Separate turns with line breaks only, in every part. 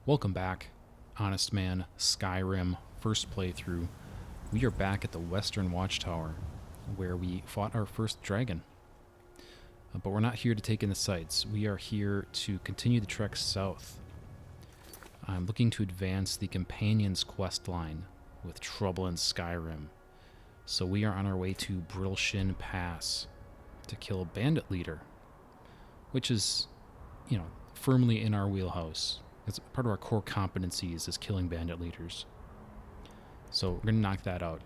Welcome back, Honestman, Skyrim, first playthrough. We are back at the Western Watchtower, where we fought our first dragon. But we're not here to take in the sights. We are here to continue the trek south. I'm looking to advance the Companion's quest line with Trouble in Skyrim. So we are on our way to Brittleshin Pass to kill Bandit Leader, which is, firmly in our wheelhouse. It's part of our core competencies is killing bandit leaders. So we're going to knock that out.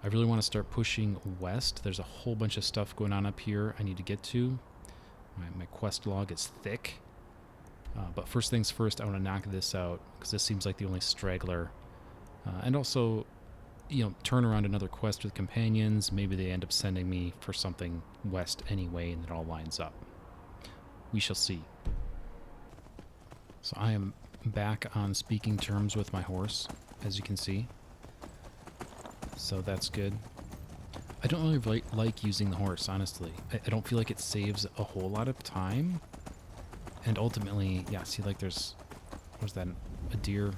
I really want to start pushing west. There's a whole bunch of stuff going on up here I need to get to. My quest log is thick. But first things first, I want to knock this out because this seems like the only straggler. And also, turn around another quest with companions. Maybe they end up sending me for something west anyway and it all lines up. We shall see. So I am back on speaking terms with my horse, as you can see. So that's good. I don't really like using the horse, honestly. I don't feel like it saves a whole lot of time. And ultimately, yeah, see, like there's... What's that? A deer?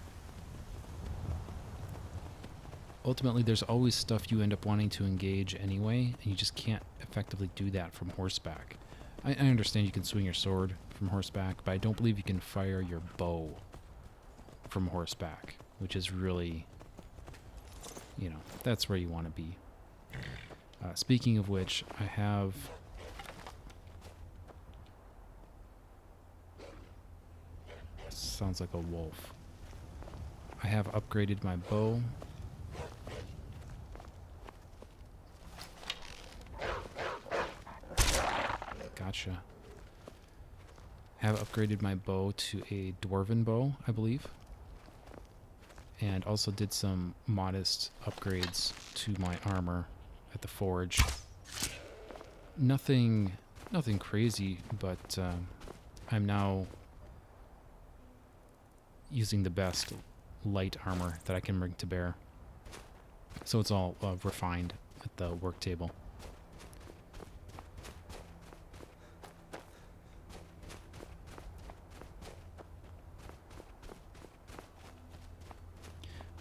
Ultimately, there's always stuff you end up wanting to engage anyway, and you just can't effectively do that from horseback. I understand you can swing your sword from horseback, but I don't believe you can fire your bow from horseback, which is really, that's where you want to be. Speaking of which, I have... Sounds like a wolf. I have upgraded my bow. Gotcha. Have upgraded my bow to a dwarven bow, I believe. And also did some modest upgrades to my armor at the forge. Nothing crazy, but I'm now using the best light armor that I can bring to bear. So it's all refined at the work table.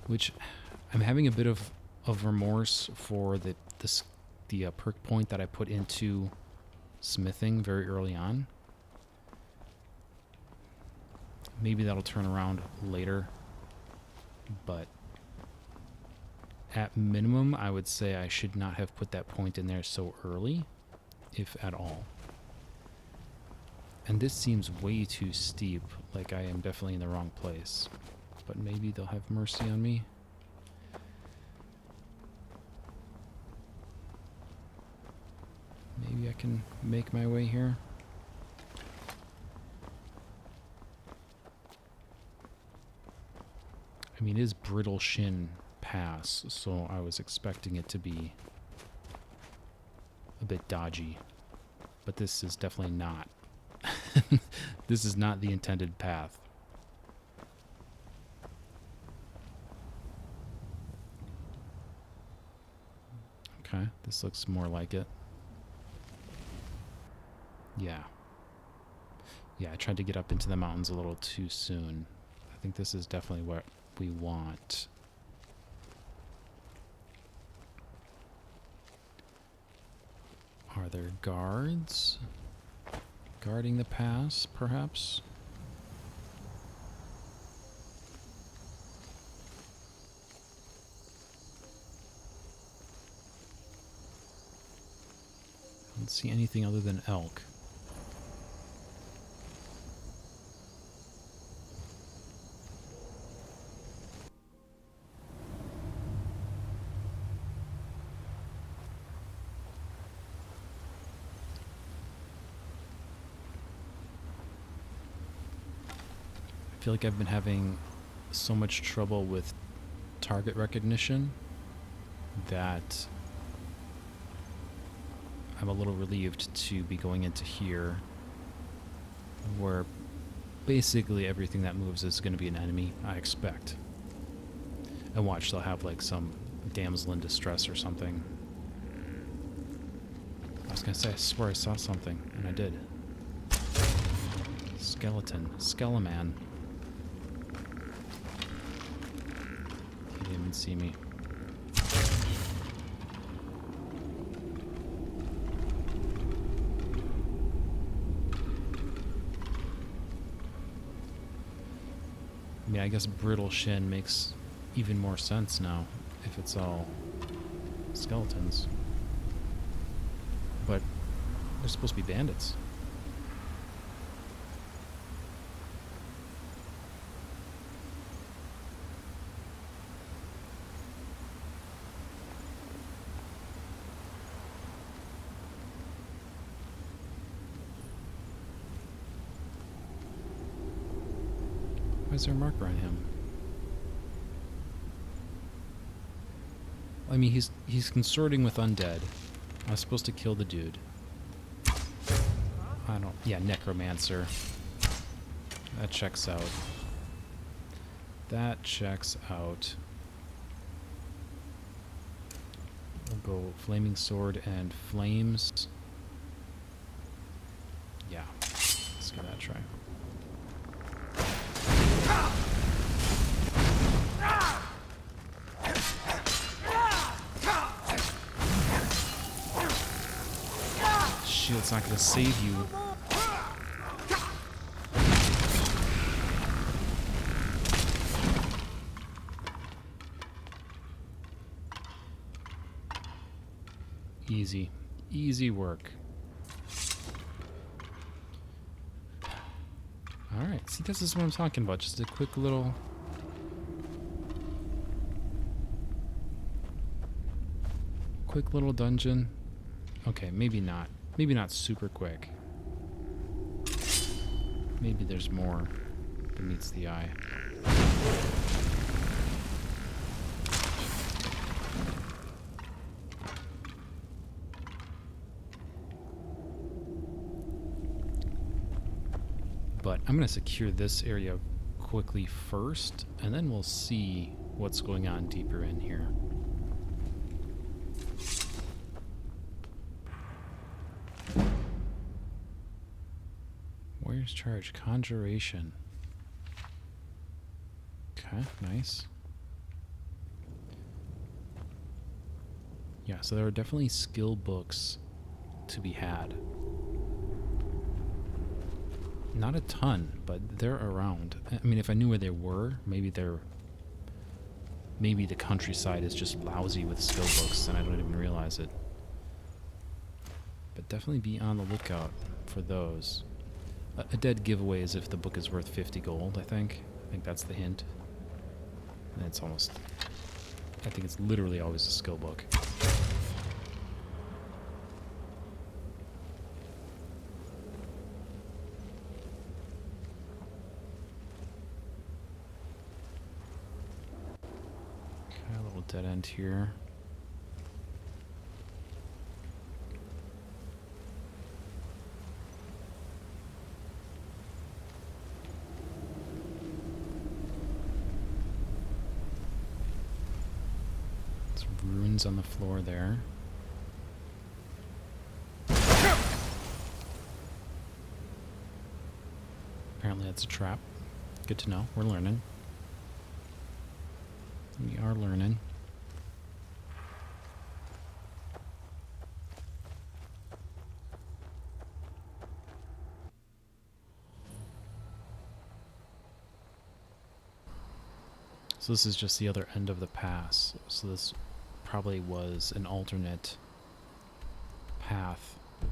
Which I'm having a bit of remorse for the perk point that I put into smithing very early on. Maybe that'll turn around later, but at minimum, I would say I should not have put that point in there so early, if at all. And this seems way too steep, like I am definitely in the wrong place. But maybe they'll have mercy on me. Maybe I can make my way here. I mean, it is Brittleshin Pass, so I was expecting it to be a bit dodgy. But this is definitely not. This is not the intended path. Okay, this looks more like it. Yeah. Yeah, I tried to get up into the mountains a little too soon. I think this is definitely what we want. Are there guards guarding the pass, perhaps? I don't see anything other than elk. I feel like I've been having so much trouble with target recognition that I'm a little relieved to be going into here, where basically everything that moves is going to be an enemy, I expect. And watch, they'll have like some damsel in distress or something. I was going to say, I swear I saw something, and I did. Skeleton. Skeleman. see me. I mean, I guess brittle shin makes even more sense now if it's all skeletons. But they're supposed to be bandits. Why is there a marker on him? I mean, he's consorting with undead. I was supposed to kill the dude. I don't... Yeah, necromancer. That checks out. That checks out. We'll go flaming sword and flames. Yeah. Let's give that a try. Shield's not gonna save you. Easy. Easy work. Alright, see, this is what I'm talking about. Just a quick little... quick little dungeon. Okay, maybe not. Maybe not super quick. Maybe there's more that meets the eye. But I'm going to secure this area quickly first, and then we'll see what's going on deeper in here. Warrior's Charge, Conjuration. Okay, nice. Yeah, so there are definitely skill books to be had. Not a ton, but they're around. I mean, if I knew where they were, maybe the countryside is just lousy with skill books and I don't even realize it. But definitely be on the lookout for those. A dead giveaway is if the book is worth 50 gold, I think. I think that's the hint. And it's almost... I think it's literally always a skill book. Okay, a little dead end here. Runes on the floor there. Apparently that's a trap. Good to know. We're learning. We are learning. So this is just the other end of the pass. So this probably was an alternate path. We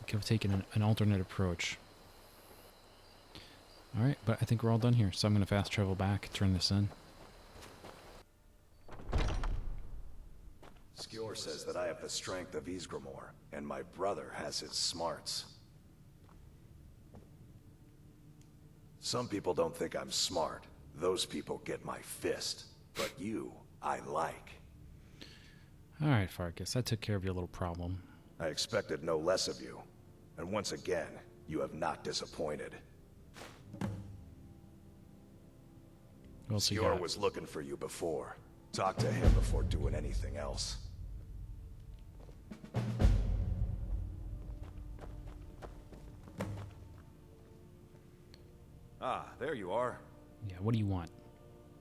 could have taken an alternate approach. Alright, but I think we're all done here, so I'm going to fast travel back, turn this in.
Skjor says that I have the strength of Ysgramor, and my brother has his smarts. Some people don't think I'm smart. Those people get my fist. But you, I like.
Alright, Farkas, that took care of your little problem.
I expected no less of you. And once again, you have not disappointed. Skjor was looking for you before. Talk to him before doing anything else. Ah, there you are.
Yeah, what do you want?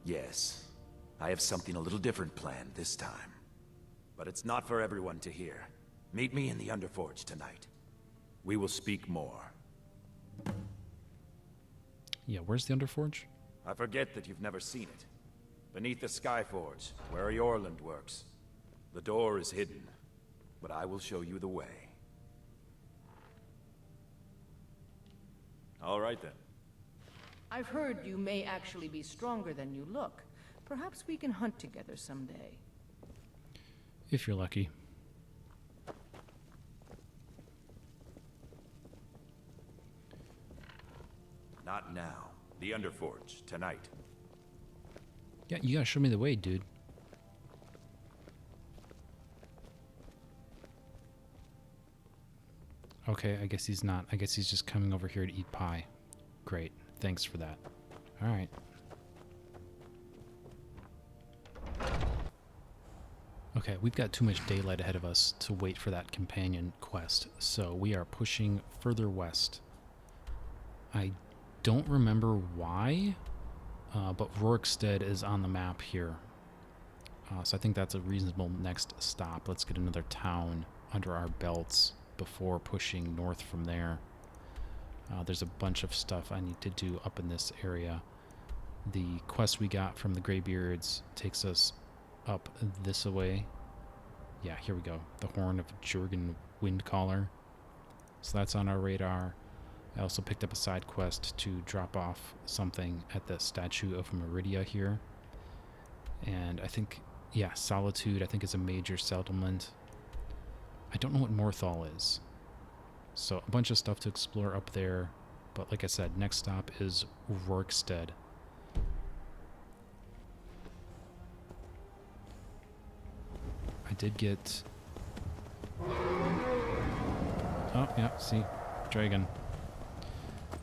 Yes, I have something a little different planned this time. But it's not for everyone to hear. Meet me in the Underforge tonight. We will speak more.
Yeah, where's the Underforge?
I forget that you've never seen it. Beneath the Skyforge, where Yorland works. The door is hidden, but I will show you the way. All right then.
I've heard you may actually be stronger than you look. Perhaps we can hunt together someday.
If you're lucky.
Not now. The Underforge, tonight.
Yeah, you gotta show me the way, dude. Okay, I guess he's not. I guess he's just coming over here to eat pie. Great. Thanks for that. Alright. Okay, we've got too much daylight ahead of us to wait for that companion quest, so we are pushing further west. I don't remember why, but Rorikstead is on the map here. So I think that's a reasonable next stop. Let's get another town under our belts before pushing north from there. There's a bunch of stuff I need to do up in this area. The quest we got from the Greybeards takes us up this way. Yeah, here we go. The Horn of Jurgen Windcaller. So that's on our radar. I also picked up a side quest to drop off something at the Statue of Meridia here. And I think, yeah, Solitude, I think, is a major settlement. I don't know what Morthal is. So a bunch of stuff to explore up there. But like I said, next stop is Rorikstead. I did get... Oh, yeah, see? Dragon.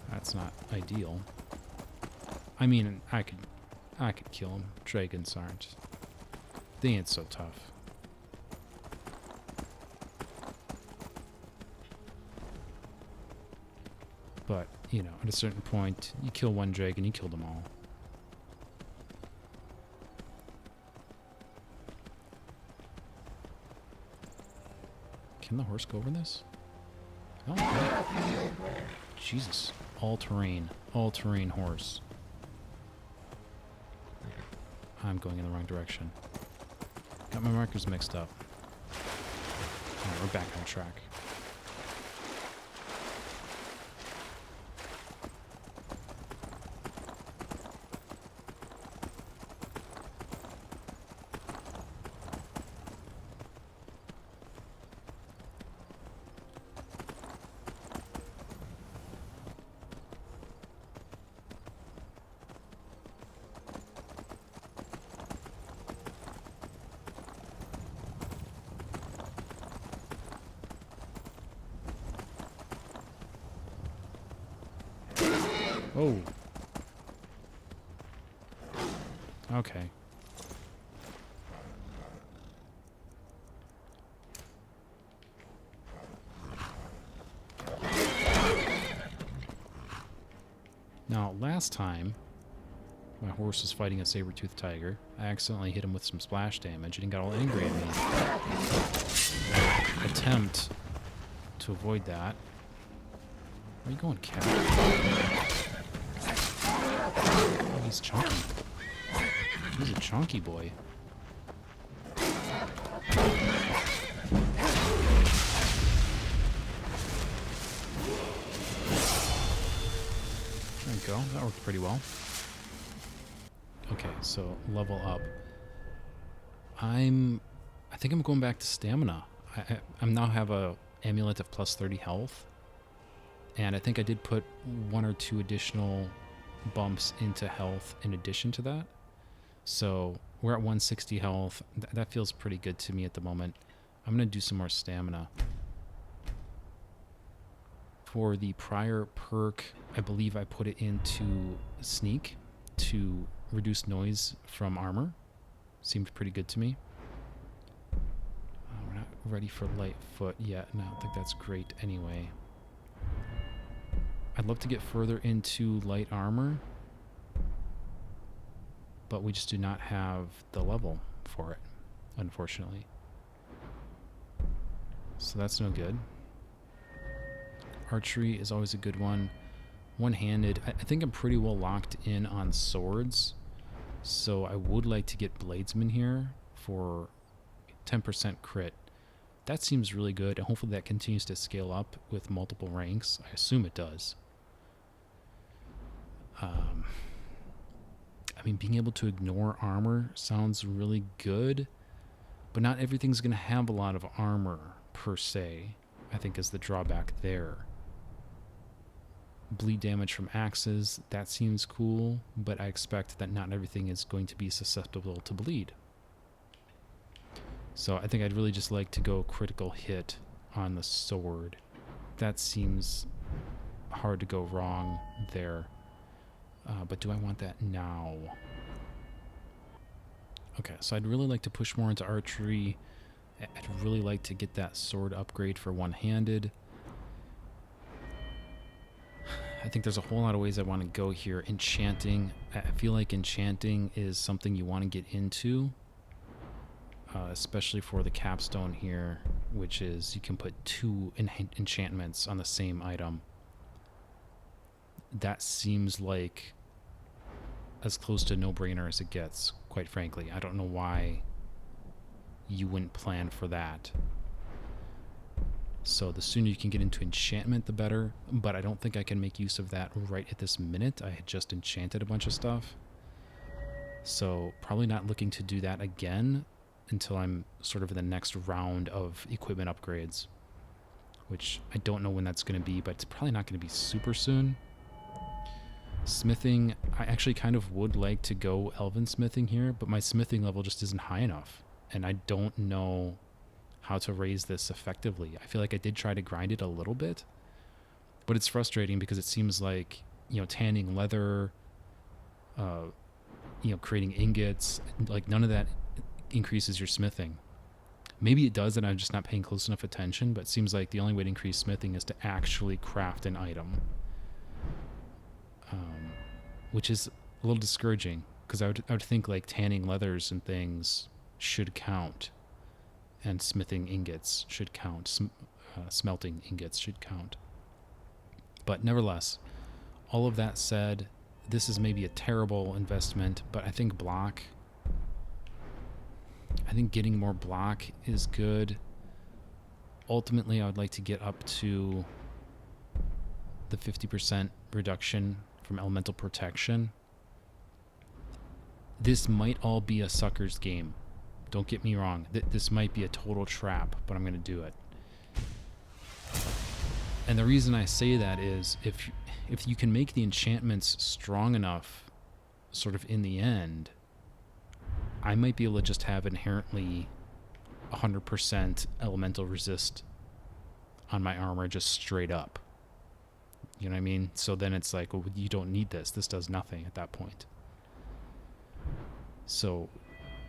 That's not ideal. I mean, I could kill him. Dragons aren't. They ain't so tough. But, you know, at a certain point, you kill one dragon, you kill them all. Can the horse go over this? Oh, okay. Jesus. All-terrain horse. I'm going in the wrong direction. Got my markers mixed up. Alright, we're back on track. Oh. Okay. Now, last time, my horse was fighting a saber-toothed tiger. I accidentally hit him with some splash damage, and he got all angry at me. Attempt to avoid that. Where are you going, cat? Oh, he's chunky. He's a chunky boy. There we go. That worked pretty well. Okay, so level up. I think I'm going back to stamina. I now have a amulet of plus 30 health. And I think I did put 1 or 2 additional bumps into health in addition to that. So we're at 160 health. That feels pretty good to me at the moment. I'm going to do some more stamina. For the prior perk, I believe I put it into sneak to reduce noise from armor. Seemed pretty good to me. We're not ready for Lightfoot yet, and I don't think that's great anyway. I'd love to get further into light armor. but we just do not have the level for it, unfortunately. So that's no good. Archery is always a good one. One-handed, I think I'm pretty well locked in on swords, so I would like to get bladesman here for 10% crit. That seems really good, and hopefully that continues to scale up with multiple ranks. I assume it does. I mean, being able to ignore armor sounds really good, but not everything's going to have a lot of armor, per se, I think is the drawback there. Bleed damage from axes, that seems cool, but I expect that not everything is going to be susceptible to bleed. So I think I'd really just like to go critical hit on the sword. That seems hard to go wrong there. But do I want that now? Okay, so I'd really like to push more into archery. I'd really like to get that sword upgrade for one-handed. I think there's a whole lot of ways I want to go here. Enchanting. I feel like enchanting is something you want to get into. Especially for the capstone here, which is you can put 2 enchantments on the same item. That seems like as close to no-brainer as it gets, quite frankly. I don't know why you wouldn't plan for that. So the sooner you can get into enchantment, the better. But I don't think I can make use of that right at this minute. I had just enchanted a bunch of stuff. So probably not looking to do that again until I'm sort of in the next round of equipment upgrades, which I don't know when that's going to be, but it's probably not going to be super soon. Smithing, I actually kind of would like to go elven smithing here, but my smithing level just isn't high enough, and I don't know how to raise this effectively. I feel like I did try to grind it a little bit, but it's frustrating because it seems like, you know, tanning leather, you know, creating ingots, like none of that increases your smithing. Maybe it does and I'm just not paying close enough attention, but it seems like the only way to increase smithing is to actually craft an item. Which is a little discouraging, because I would think like tanning leathers and things should count, and smithing ingots should count, smelting ingots should count. But nevertheless, all of that said, this is maybe a terrible investment, but I think getting more block is good. Ultimately, I would like to get up to the 50% reduction from elemental protection. This might all be a sucker's game. Don't get me wrong. This might be a total trap, but I'm going to do it. And the reason I say that is if you can make the enchantments strong enough sort of in the end, I might be able to just have inherently 100% elemental resist on my armor just straight up. You know what I mean? So then it's like, well, you don't need this. This does nothing at that point. So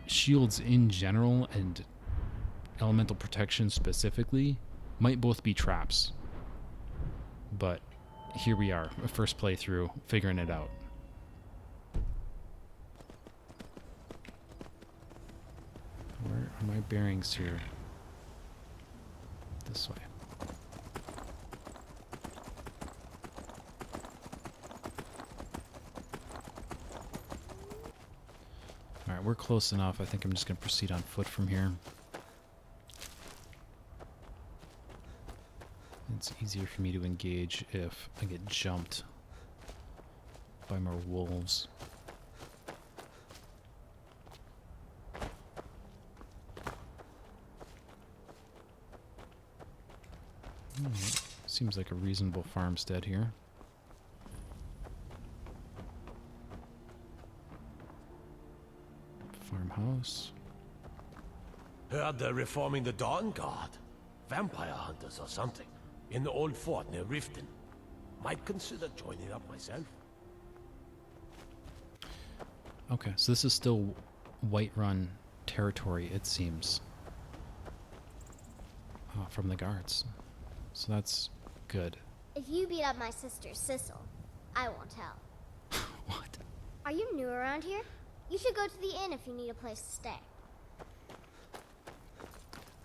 shields in general and elemental protection specifically might both be traps. But here we are, first playthrough, figuring it out. Where are my bearings here? This way. Alright, we're close enough. I think I'm just going to proceed on foot from here. It's easier for me to engage if I get jumped by more wolves. Seems like a reasonable farmstead here. Farmhouse.
Heard they're reforming the Dawn Guard. Vampire hunters or something. In the old fort near Riften. Might consider joining up myself.
Okay, so this is still Whiterun territory, it seems. From the guards. So that's good.
If you beat up my sister, Sissel, I won't tell.
What?
Are you new around here? You should go to the inn if you need a place to stay.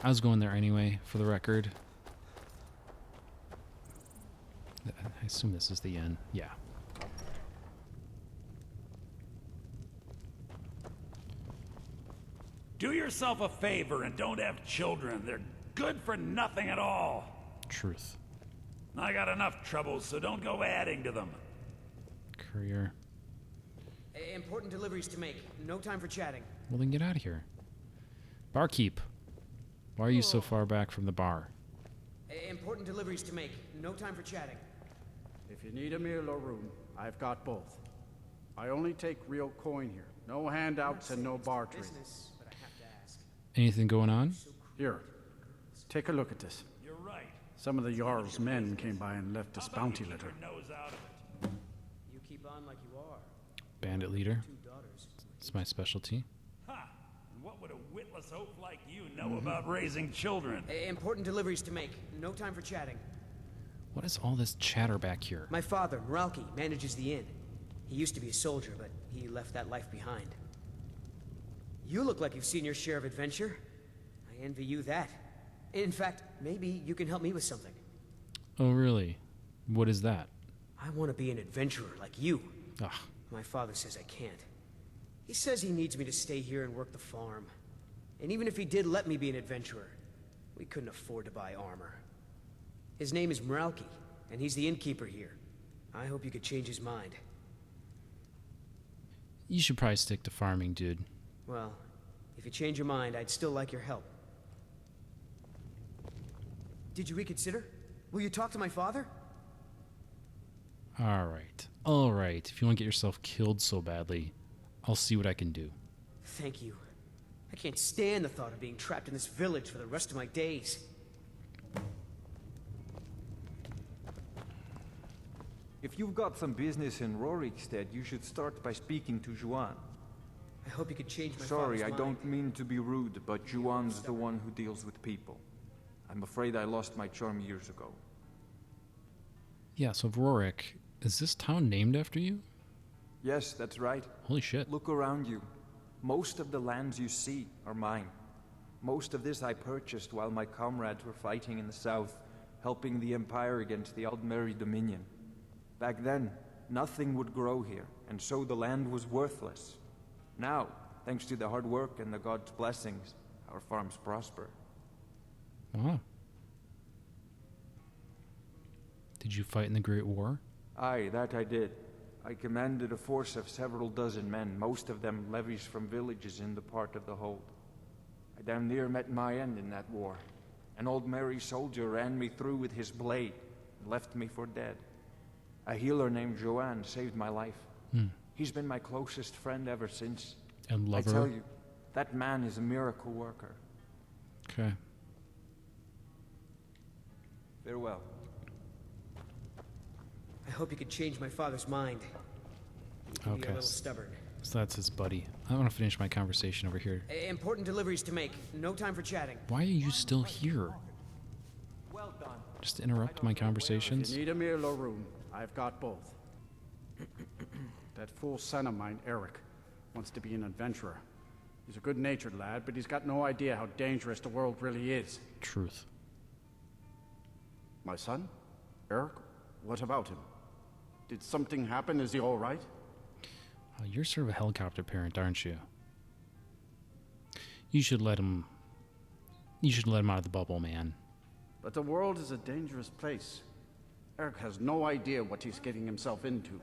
I was going there anyway, for the record. I assume this is the inn. Yeah.
Do yourself a favor and don't have children. They're good for nothing at all.
Truth.
I got enough troubles, so don't go adding to them.
Courier.
Important deliveries to make. No time for chatting.
Well, then get out of here. Barkeep. Why are you so far back from the bar?
Important deliveries to make. No time for chatting.
If you need a meal or room, I've got both. I only take real coin here. No handouts and no bartering.
Business, but I have to ask.
Anything going on?
Here, take a look at this.
You're right.
Some of the Jarl's men came by and left us bounty
Keep
litter.
your nose out of it.
You keep on like you are.
Bandit leader.
2 daughters.
It's my specialty.
Ha! And what would a witless oaf like you know about raising children?
Important deliveries to make. No time for chatting.
What is all this chatter back here?
My father, Meralki, manages the inn. He used to be a soldier, but he left that life behind. You look like you've seen your share of adventure. I envy you that. In fact, maybe you can help me with something.
Oh, really? What is that?
I want to be an adventurer like you.
Ugh.
My father says I can't. He says he needs me to stay here and work the farm. And even if he did let me be an adventurer, we couldn't afford to buy armor. His name is Meralki, and he's the innkeeper here. I hope you could change his mind.
You should probably stick to farming, dude.
Well, if you change your mind, I'd still like your help. Did you reconsider? Will you talk to my father?
Alright. Alright. If you want to get yourself killed so badly, I'll see what I can do.
Thank you. I can't stand the thought of being trapped in this village for the rest of my days.
If you've got some business in Rorikstead, you should start by speaking to Juan.
I hope you could change my
Sorry,
father's
I
mind.
don't mean to be rude, but Juan's the one who deals with people. I'm afraid I lost my charm years ago.
Yeah, so Rorik, is this town named after you?
Yes, that's right.
Holy shit.
Look around you. Most of the lands you see are mine. Most of this I purchased while my comrades were fighting in the south, helping the Empire against the Aldmeri Dominion. Back then, nothing would grow here, and so the land was worthless. Now, thanks to the hard work and the god's blessings, our farms prosper.
Wow. Did you fight in the Great War?
Aye, that I did. I commanded a force of several dozen men, most of them levies from villages in the part of the hold. I damn near met my end in that war. An old merry soldier ran me through with his blade and left me for dead. A healer named Joanne saved my life. He's been my closest friend ever since.
And lover?
I tell you, that man is a miracle worker.
Okay.
Farewell.
I hope you could change my father's mind. He can be a
Okay.
little stubborn.
So that's his buddy. I want to finish my conversation over here.
Important deliveries to make. No time for chatting.
Why are you still here?
Well done.
Just to interrupt my
If
conversations?
you need a meal or room, I've got both. That fool son of mine, Eric, wants to be an adventurer. He's a good-natured lad, but he's got no idea how dangerous the world really is.
Truth.
My son? Eric? What about him? Did something happen? Is he all right?
You're sort of a helicopter parent, aren't you? You should let him... You should let him out of the bubble, man.
But the world is a dangerous place. Eric has no idea what he's getting himself into.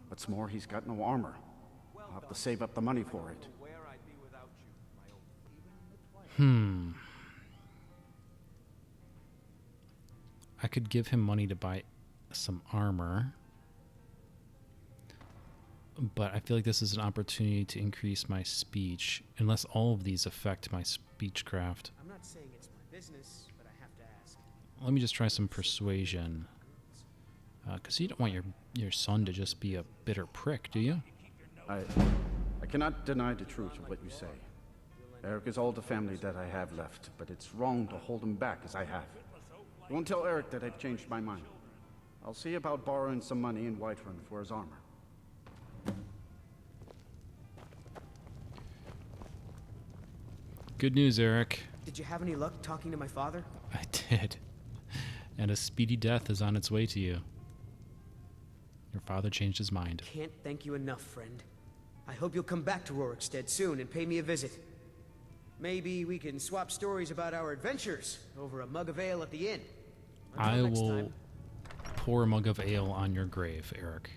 What's more, he's got no armor. I'll have to save up the money for it.
I could give him money to buy some armor. But I feel like this is an opportunity to increase my speech, unless all of these affect my speechcraft.
I'm not saying it's my business, but I have to ask.
Let me just try some persuasion. Because you don't want your son to just be a bitter prick, do you?
I cannot deny the truth of what you say. Eric is all the family that I have left, but it's wrong to hold him back as I have. You won't tell Eric that I've changed my mind. I'll see about borrowing some money in Whiterun for his armor.
Good news, Eric.
Did you have any luck talking to my father?
I did. And a speedy death is on its way to you. Your father changed his mind.
Can't thank you enough, friend. I hope you'll come back to Rorikstead soon and pay me a visit. Maybe we can swap stories about our adventures over a mug of ale at the inn. Until
I
next
will
time.
pour a mug of ale on your grave, Eric.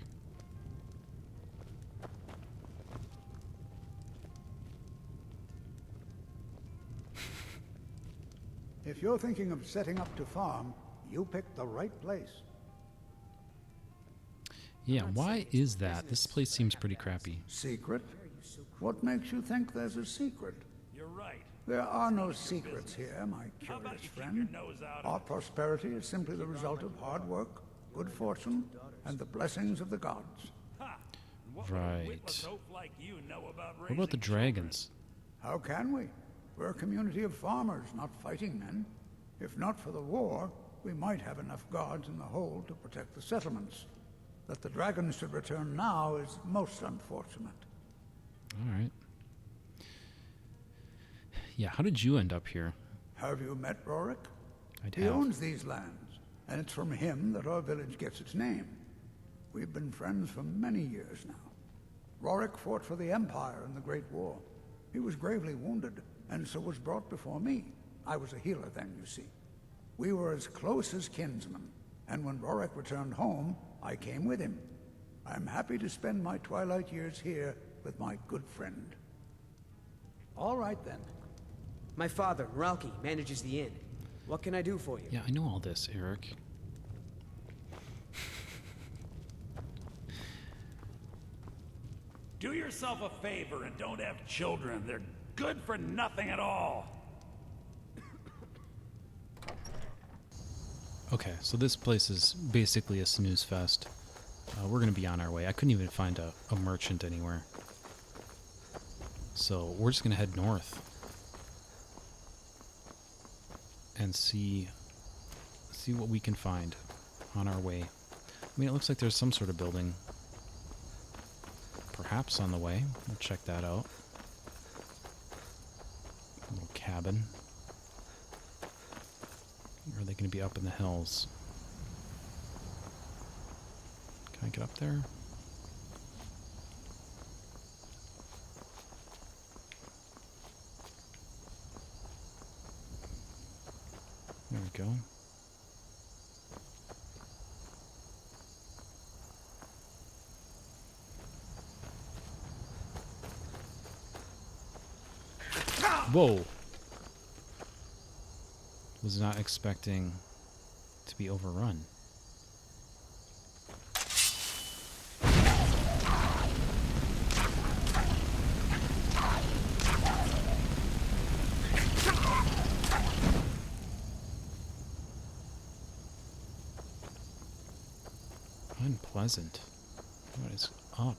If you're thinking of setting up to farm, you picked the right place.
Yeah, why is that? This place seems pretty crappy.
Secret? What makes you think there's a secret?
You're right.
There are no secrets here, my
How about
curious
you keep your
friend.
nose out
Our
of it?
prosperity is simply the result of hard work, good fortune, and the blessings of the gods.
Ha! And what
Right.
would a witless oaf like you know about
What about the
raising
dragons?
How can we? We're a community of farmers, not fighting men. If not for the war, we might have enough guards in the hold to protect the settlements. That the dragons should return now is most unfortunate.
All right. Yeah, how did you end up here?
Have you met Rorik?
I'd
He
have.
owns these lands, and it's from him that our village gets its name. We've been friends for many years now. Rorik fought for the Empire in the Great War. He was gravely wounded, and so was brought before me. I was a healer then, you see. We were as close as kinsmen, and when Rorik returned home, I came with him. I'm happy to spend my twilight years here with my good friend. All right, then.
My father, Ralki, manages the inn. What can I do for you?
Yeah, I know all this, Eric.
Do yourself a favor and don't have children. They're good for nothing at all.
Okay, so this place is basically a snooze fest. We're going to be on our way. I couldn't even find a merchant anywhere. So we're just going to head north. And see what we can find on our way. I mean, it looks like there's some sort of building. Perhaps on the way. We'll check that out. A little cabin. Or are they going to be up in the hills? Can I get up there? There we go. Whoa! Was not expecting to be overrun. Unpleasant. What is up?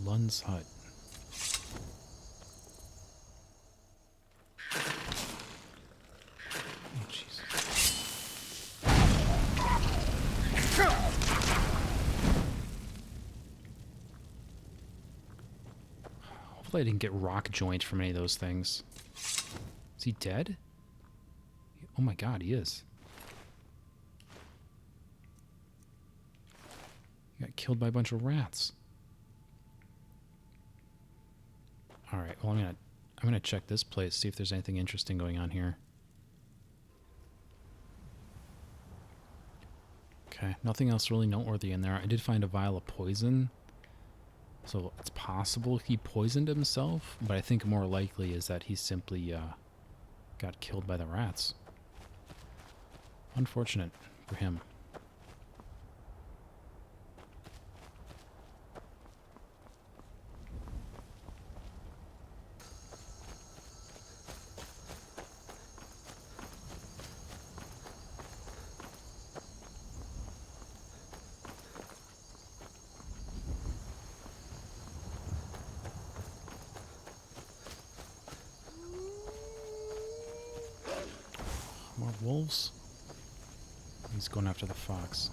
Lund's hut. Oh, Jesus. Hopefully I didn't get rock joint from any of those things. Is he dead? Oh my god, he is. He got killed by a bunch of rats. Alright, well I'm gonna check this place, see if there's anything interesting going on here. Okay, nothing else really noteworthy in there. I did find a vial of poison. So it's possible he poisoned himself, but I think more likely is that he simply got killed by the rats. Unfortunate for him. More wolves? He's going after the fox.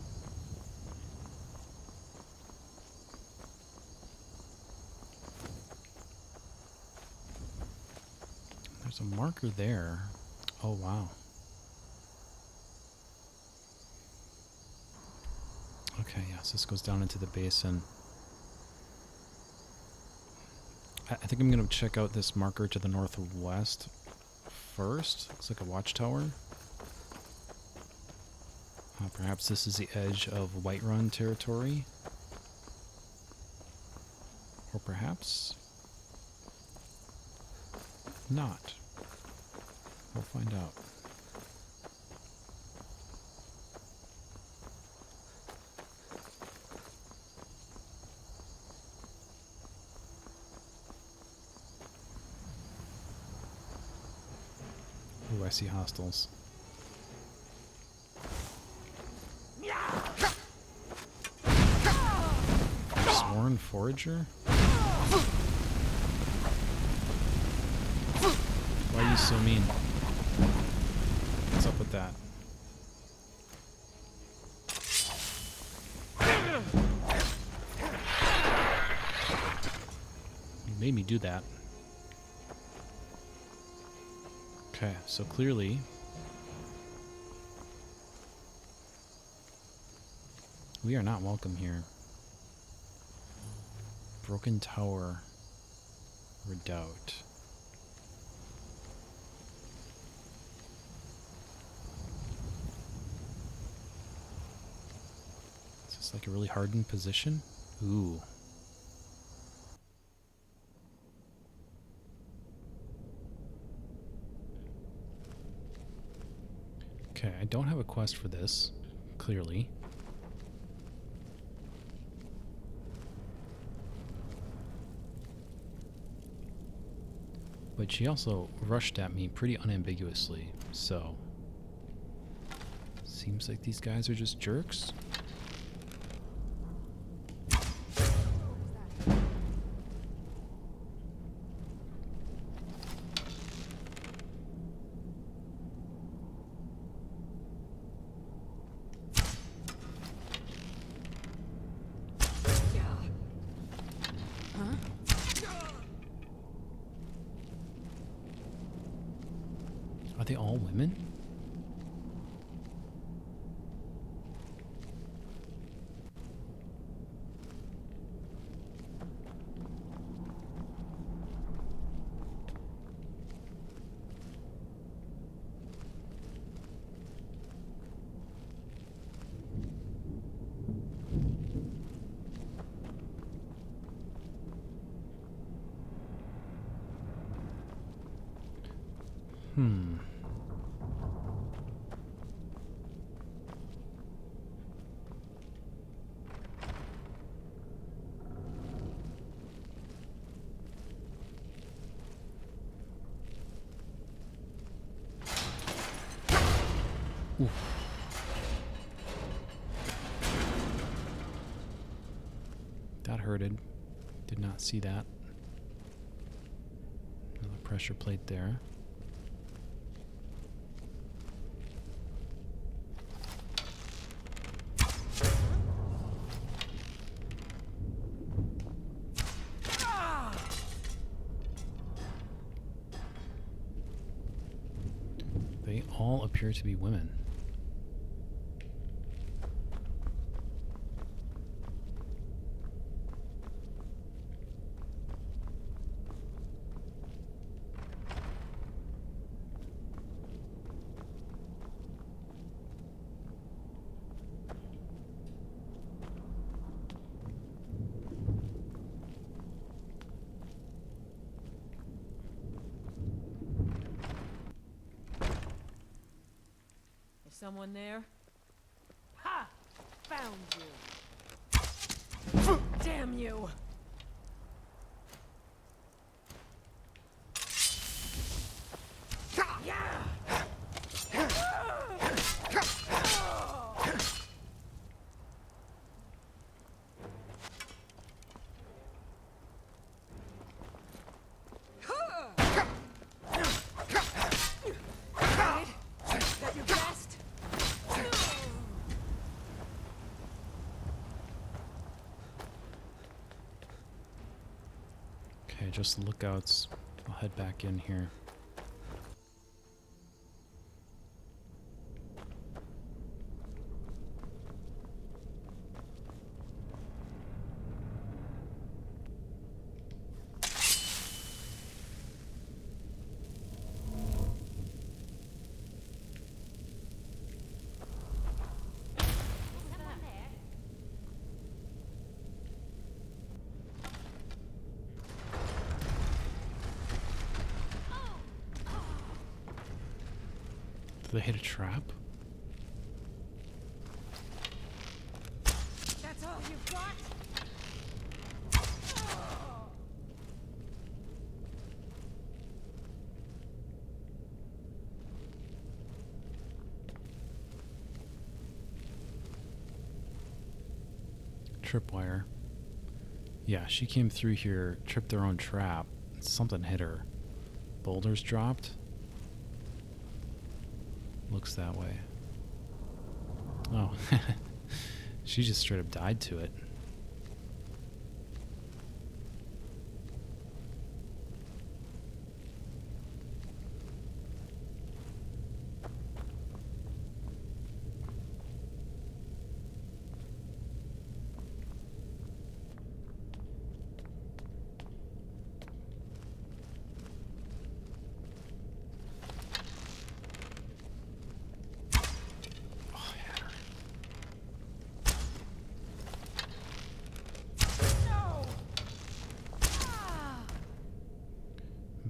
There's a marker there. Oh, wow. Okay, yes, this goes down into the basin. I think I'm going to check out this marker to the northwest first. Looks like a watchtower. Perhaps this is the edge of Whiterun territory. Or perhaps not. We'll find out. Ooh, I see hostiles. Forsworn forager? Why are you so mean? What's up with that? You made me do that. Okay, so clearly we are not welcome here. Broken Tower Redoubt. Is this like a really hardened position? Ooh. Okay, I don't have a quest for this, clearly. But she also rushed at me pretty unambiguously, so... Seems like these guys are just jerks. Are they all women? Oof. That hurted. Did not see that. Another pressure plate there. They all appear to be women.
Someone there? Ha! Found you. Damn you!
Okay, just lookouts. I'll head back in here. Did they hit a trap?
That's all you've got?
Tripwire. Yeah, she came through here, tripped their own trap. Something hit her. Boulders dropped? Looks that way. Oh, she just straight up died to it.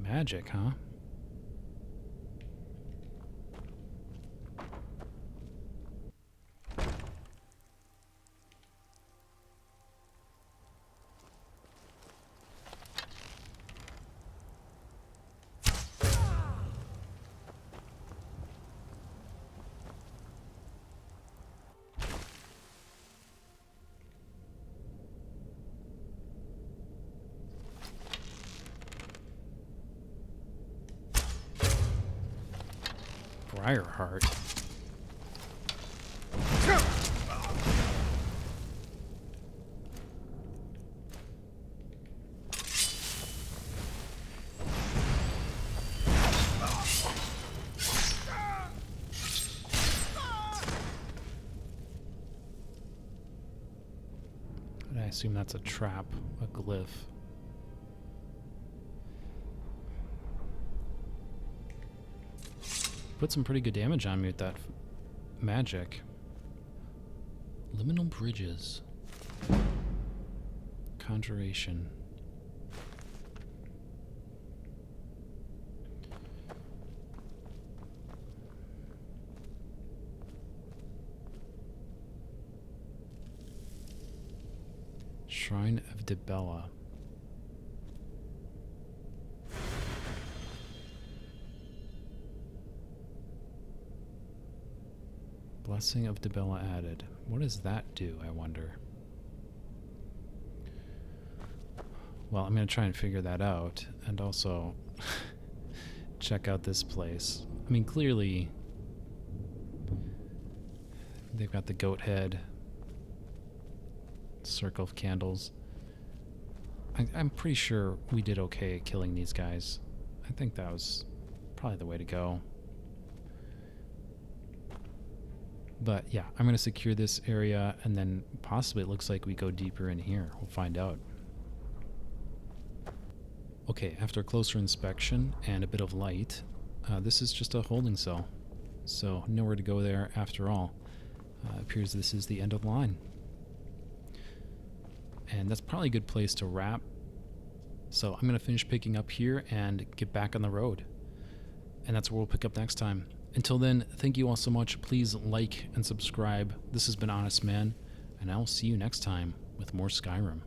Magic, huh? Briarheart. I assume that's a trap, a glyph. Put some pretty good damage on me with that magic. Liminal bridges. Conjuration. Shrine of Dibella. Blessing of Dibella added. What does that do, I wonder? Well, I'm going to try and figure that out, and also check out this place. I mean, clearly they've got the goat head, circle of candles. I'm pretty sure we did okay at killing these guys. I think that was probably the way to go. But yeah, I'm going to secure this area, and then possibly it looks like we go deeper in here. We'll find out. Okay, after a closer inspection and a bit of light, this is just a holding cell. So nowhere to go there after all. Appears this is the end of the line. And that's probably a good place to wrap. So I'm going to finish picking up here and get back on the road. And that's where we'll pick up next time. Until then, thank you all so much. Please like and subscribe. This has been Honest Man, and I'll see you next time with more Skyrim.